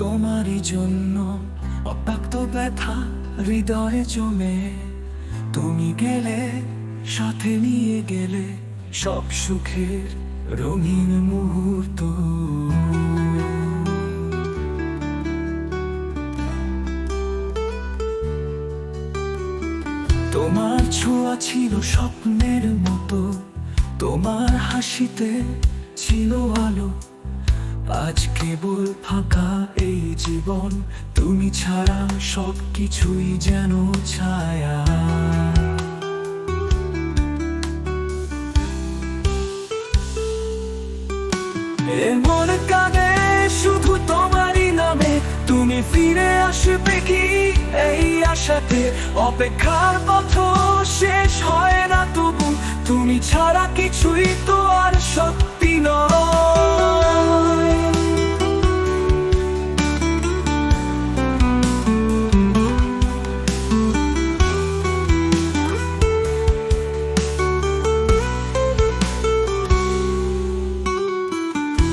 তোমারই জন্য অব্যক্ত ব্যথা হৃদয়ে জমে, তুমি গেলে সাথে নিয়ে গেলে সব সুখের রঙিন মুহূর্ত। তোমার ছোঁয়া ছিল স্বপ্নের মতো, তোমার হাসিতে ছিল আলো। আজ কেবল ফাঁকা এই জীবন, তুমি ছাড়া সব কিছুই যেন ছায়া। এমন কাঁদে শুধু তোমারই নামে, তুমি ফিরে আসবে কি এই আশাতে। অপেক্ষার পথ শেষ হয় না তবু, তুমি ছাড়া কিছুই তো আর সত্যি নয়।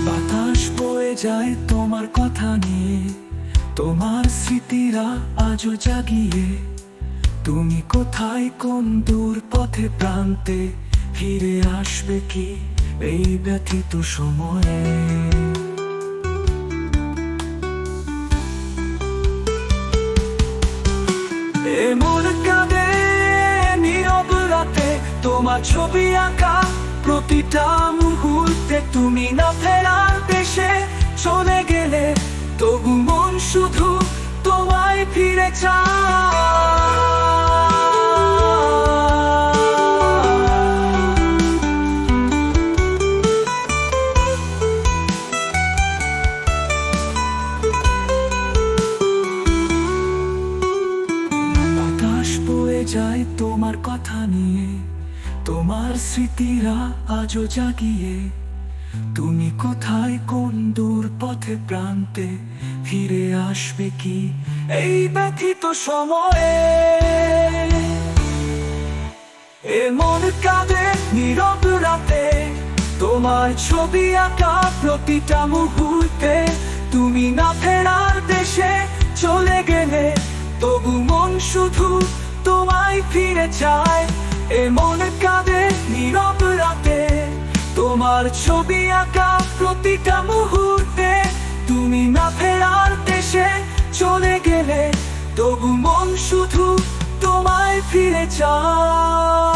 বাতাস বয়ে যায় তোমার কথা নিয়ে, তোমার স্মৃতিরা আজও জাগিয়ে। তুমি কোথায় কোন দূর পথে প্রান্তে, ফিরে আসবে কি এই ব্যথিত সময়ে। এমন কাঁদে নীরব রাতে, তোমার ছবি আঁকা প্রতিটা মুহূর্তে। তুমি না ফেরার দেশে চলে গেলে, তবু মন শুধু তোমায় ফিরে চায়। বাতাস বয়ে যায় তোমার কথা নিয়ে, তোমার স্মৃতিরা আজও জাগিয়ে। তুমি কোথায় কোন দূর পথে প্রান্তে, ফিরে আসবে কি এই ব্যথিত সময়ে। এমন কাঁদে নীরব রাতে, তোমার ছবি আঁকা প্রতিটা মুহূর্তে। তুমি না ফেরার দেশে চলে গেলে, তবু মন শুধু তোমায় ফিরে চায়। এমন কাঁদে নীরব রাতে, তোমার ছবি আঁকা প্রতিটা মুহূর্তে। তুমি না ফেরার দেশে চলে গেলে, তবু মন শুধু তোমায় ফিরে চায়।